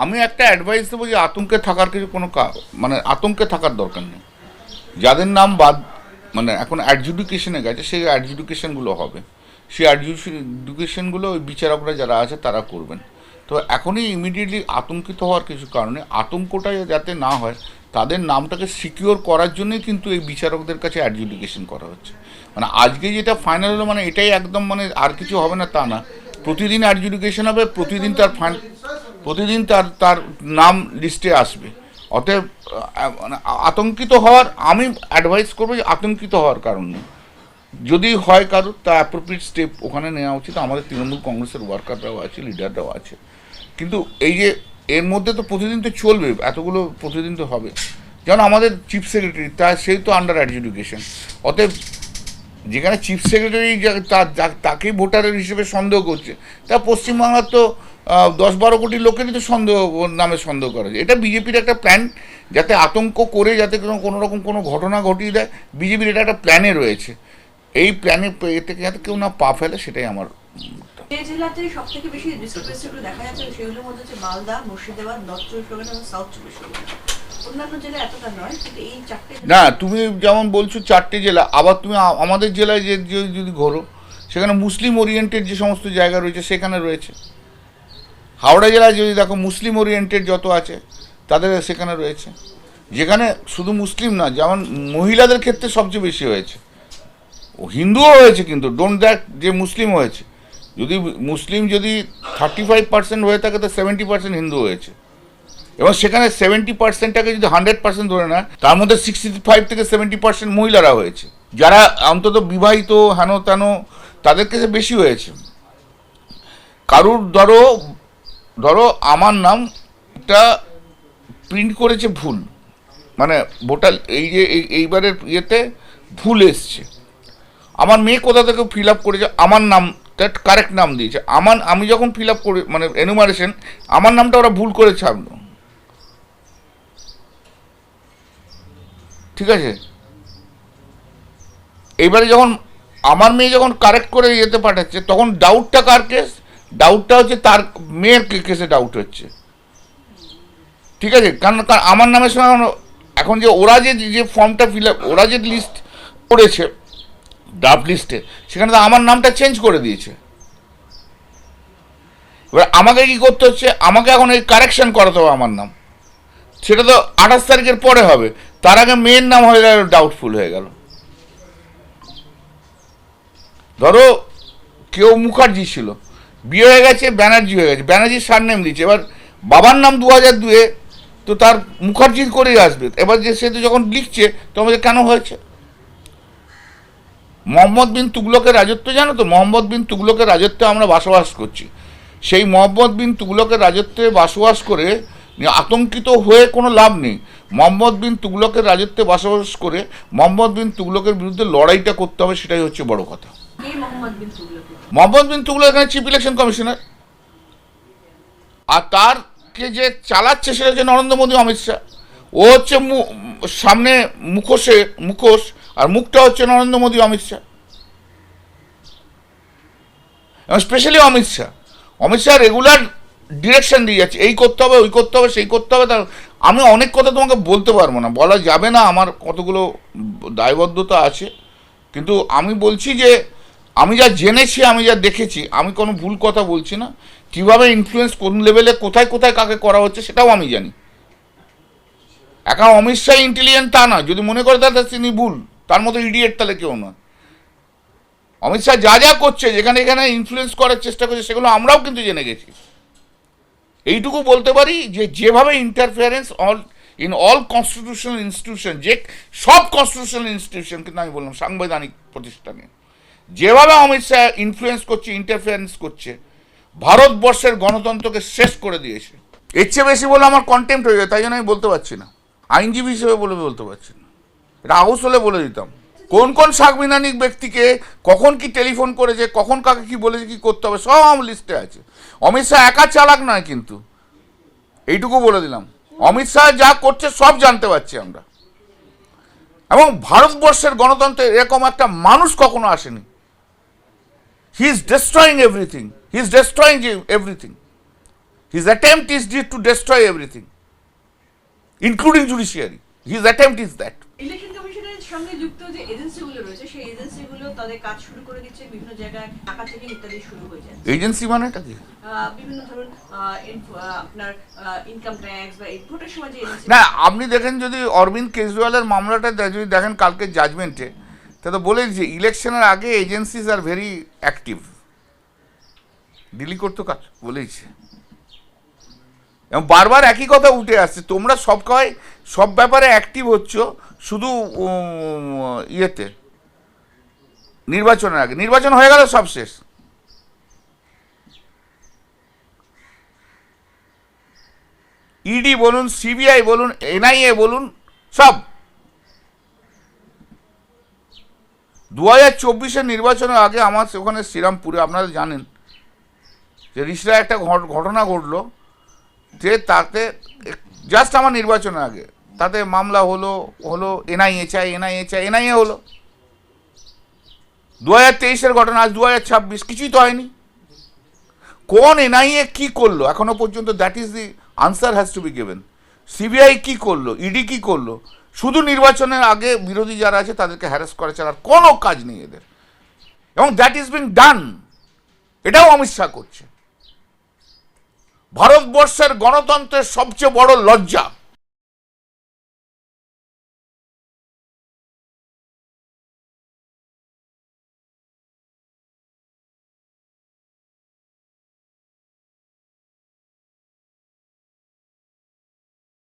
আমি একটা অ্যাডভাইস দেবো যে আতঙ্কে থাকার কিছু কোনো মানে আতঙ্কে থাকার দরকার নেই। যাদের নাম বাদ মানে এখন অ্যাডজুডিকেশনে গেছে সেই অ্যাডজুডিকেশনগুলো হবে, সেই অ্যাডজুডিকেশনগুলো ওই বিচারকরা যারা আছে তারা করবেন। তো এখনই ইমিডিয়েটলি আতঙ্কিত হওয়ার কিছু কারণে, আতঙ্কটা যাতে না হয় তাদের নামটাকে সিকিওর করার জন্যই কিন্তু এই বিচারকদের কাছে অ্যাডজুডিকেশন করা হচ্ছে। মানে আজকে যেটা ফাইনাল হলো মানে এটাই একদম মানে আর কিছু হবে না তা না, প্রতিদিন অ্যাডজুডিকেশন হবে, প্রতিদিন তার তার নাম লিস্টে আসবে। অতএব মানে আতঙ্কিত হওয়ার আমি অ্যাডভাইস করবো যে আতঙ্কিত হওয়ার কারণ নেই। যদি হয় কারো তা অ্যাপ্রোপ্রিয়েট স্টেপ ওখানে নেওয়া উচিত। আমাদের তৃণমূল কংগ্রেসের ওয়ার্কাররাও আছে, লিডাররাও আছে, কিন্তু এই যে এর মধ্যে তো প্রতিদিন তো চলবে, এতগুলো প্রতিদিন তো হবে। যেমন আমাদের চিফ সেক্রেটারি সেই তো আন্ডার অ্যাডজুডিকেশন। অতএব যেখানে চিফ সেক্রেটারি তাকেই ভোটারের হিসেবে সন্দেহ করছে, তা পশ্চিমবাংলার তো 10-12 কোটি লোকেরই তো নামে সন্দেহ করা যায়। এটা বিজেপির একটা প্ল্যান, যাতে আতঙ্ক করে যাতে কোনো রকম কোনো ঘটনা ঘটিয়ে দেয়। বিজেপির এটা একটা প্ল্যানে রয়েছে, এই প্ল্যানে এতে যাতে কেউ না পা ফেলে, সেটাই আমার। যে জেলাতে সবথেকে বেশি ডিসক্রিপেন্সিগুলো দেখা যাচ্ছে সেগুলোর মধ্যে হচ্ছে মালদা, মুর্শিদাবাদ, নর্থ চব্বিশ পরগনা এবং সাউথ চব্বিশ পরগনা। অন্যান্য জেলা এতটা নয়, কিন্তু এই চারটে না, তুমি যেমন বলছো 4টে জেলা, আবার তুমি আমাদের জেলায় যে যদি ঘোরো সেখানে মুসলিম ওরিয়েন্টেড যে সমস্ত জায়গা রয়েছে সেখানে রয়েছে। হাওড়া জেলায় যদি দেখো মুসলিম ওরিয়েন্টেড যত আছে তাদের সেখানে রয়েছে। যেখানে শুধু মুসলিম না, যেমন মহিলাদের ক্ষেত্রে সবচেয়ে বেশি হয়েছে, ও হিন্দুও হয়েছে, কিন্তু ডোন্ট দ্যাট যে মুসলিম হয়েছে। যদি মুসলিম যদি 35% হয়ে থাকে তো 70% হিন্দু হয়েছে। এবং সেখানে 70%টাকে যদি 100% ধরে নেয়, তার মধ্যে 65 থেকে 70% মহিলারা হয়েছে, যারা অন্তত বিবাহিত হেন তেন, তাদের কাছে বেশি হয়েছে। কারুর ধরো আমার নামটা প্রিন্ট করেছে ভুল, মানে ভোটার এই যে এইবারের ইয়েতে ভুল এসছে, আমার মেয়ে কোথা থেকে ফিল আপ করেছে আমার নামটা কারেক্ট নাম দিয়েছে, আমি যখন ফিল আপ করে মানে এনুমারেশন, আমার নামটা ওরা ভুল করে ছাড়লো, ঠিক আছে। এইবারে যখন আমার মেয়ে যখন কারেক্ট করে ইয়েতে পাঠাচ্ছে, তখন ডাউটটা কার কেস? ডাউটটা হচ্ছে তার মেয়ের কেসে ডাউট হচ্ছে, ঠিক আছে। কারণ আমার নামের সঙ্গে এখন যে ওরা যে ফর্মটা ফিল আপ, ওরা যে লিস্ট করেছে ড্রাফট লিস্টে, সেখানে তো আমার নামটা চেঞ্জ করে দিয়েছে। এবার আমাকে কি করতে হচ্ছে? আমাকে এখন এই কারেকশন করাতে হবে আমার নাম, সেটা তো 28 তারিখের পরে হবে। তার আগে মেয়ের নাম হয়ে গেল ডাউটফুল হয়ে গেল। ধরো কেউ মুখার্জি ছিল, বিয়ে হয়ে গেছে ব্যানার্জি হয়ে গেছে, ব্যানার্জির সারনেম দিচ্ছে, এবার বাবার নাম 2002, তো তার মুখার্জি করেই আসবে। এবার যে সে তো যখন লিখছে তো আমাদের কেন হয়েছে? মোহাম্মদ বিন তুগলকের রাজত্ব জানো তো? মোহাম্মদ বিন তুগলকের রাজত্বে আমরা বসবাস করছি। সেই মোহাম্মদ বিন তুগলকের রাজত্বে বসবাস করে আতঙ্কিত হয়ে কোনো লাভ নেই। মোহাম্মদ বিন তুগলকের রাজত্বে বসবাস করে মোহাম্মদ বিন তুগলকের বিরুদ্ধে লড়াইটা করতে হবে, সেটাই হচ্ছে বড় কথা। মোহাম্মদ বিন তুগলক এখানে চিফ ইলেকশন কমিশনার, আর তারকে যে চালাচ্ছে সেটা হচ্ছে নরেন্দ্র মোদী, অমিত শাহ। ও হচ্ছে সামনে মুখোশ, আর মুখটা হচ্ছে নরেন্দ্র মোদী, অমিত শাহ, এবং specially Amit Shah regular direction দিয়ে যাচ্ছে, এই করতে হবে, ওই করতে হবে, সেই করতে হবে। আমি অনেক কথা তোমাকে বলতে পারবো না, বলা যাবে না, আমার কতগুলো দায়বদ্ধতা আছে। কিন্তু আমি বলছি যে আমি যা জেনেছি, আমি যা দেখেছি, আমি কোনো ভুল কথা বলছি না। কীভাবে ইনফ্লুয়েন্স কোন লেভেলে কোথায় কোথায় কাকে করা হচ্ছে সেটাও আমি জানি। এখন অমিত শাহ ইন্টেলিজেন্ট তা না, যদি মনে করে তাহলে তিনি ভুল, তার মতো ইডিয়েট তাহলে কেউ নয়। অমিত শাহ যা করছে, যেখানে এখানে ইনফ্লুয়েন্স করার চেষ্টা করছে, সেগুলো আমরাও কিন্তু জেনে গেছি। এইটুকু বলতে পারি যে যেভাবে interference in all constitutional institution, যে সব কনস্টিটিউশনাল ইনস্টিটিউশন, কিন্তু আমি বললাম সাংবিধানিক প্রতিষ্ঠানে যেভাবে অমিত শাহ ইনফ্লুয়েন্স করছে, ইন্টারফিয়ারেন্স করছে, ভারতবর্ষের গণতন্ত্রকে শেষ করে দিয়েছে। এর চেয়ে বেশি বলে আমার কন্টেম্প্ট হয়ে যায়, তাই জন্য আমি বলতে পারছি না, আইনজীবী হিসেবে বলতে পারছি না। এটা হাউস হলে বলে দিতাম কোন কোন সাংবিধানিক ব্যক্তিকে কখন কি টেলিফোন করেছে, কখন কাকে কি বলেছে, কি করতে হবে, সব আমার লিস্টে আছে। অমিত শাহ একা চালাক নয়, কিন্তু এইটুকু বলে দিলাম, অমিত শাহ যা করছে সব জানতে পারছি আমরা। এবং ভারতবর্ষের গণতন্ত্রে এরকম একটা মানুষ কখনো আসেনি। He is destroying everything, His attempt is to destroy everything, including judiciary. His attempt is that. Election কমিশনের সঙ্গে যুক্ত যে এজেন্সিগুলো রয়েছে সেই এজেন্সিগুলো তাদের কাজ শুরু করে দিচ্ছে, বিভিন্ন জায়গায় টাকা থেকে ইত্যাদি শুরু হয়ে যায়। এজেন্সি মানে এটা কি? বিভিন্ন ধরুন আপনার ইনকাম ট্যাক্স বা এই ভোটের সময় যে এজেন্সি। না, আপনি দেখেন যদি অরবিন্দ কেজরিওয়ালের মামলাটা যদি দেখেন কালকে জাজমেন্টে, তা তো বলে যে ইলেকশনের আগে agencies are very active. Delhi court তো কাজ বলেইছে, এবং বারবার একই কথা উঠে আসছে, তোমরা সব ব্যাপারে অ্যাক্টিভ হচ্ছ, শুধু ইয়েতে নির্বাচনের আগে, নির্বাচন হয়ে গেল সব শেষ। ইডি বলুন, সিবিআই বলুন, এনআইএ বলুন, সব 2024 নির্বাচনের আগে আমার ওখানে শ্রীরামপুরে আপনারা জানেন যে রিসরা একটা ঘটনা ঘটলো, যে তাতে জাস্ট আমার নির্বাচনের আগে তাতে মামলা হলো এনআইএ হলো। 2023 ঘটনা, আজ 2026, কিছুই তো হয়নি। কোন এনআইএ কি করলো এখনো পর্যন্ত, that is the answer has to be given. CBI কি করলো, ইডি কি করলো? শুধু নির্বাচনের আগে বিরোধী যারা আছে তাদেরকে হ্যারাস করা ছাড়া কোনো কাজ নেই এদের, এবং দ্যাট ইজ বিং ডান। এটাও অমিত শাহ করছে। ভারতবর্ষের গণতন্ত্রের সবচেয়ে বড় লজ্জা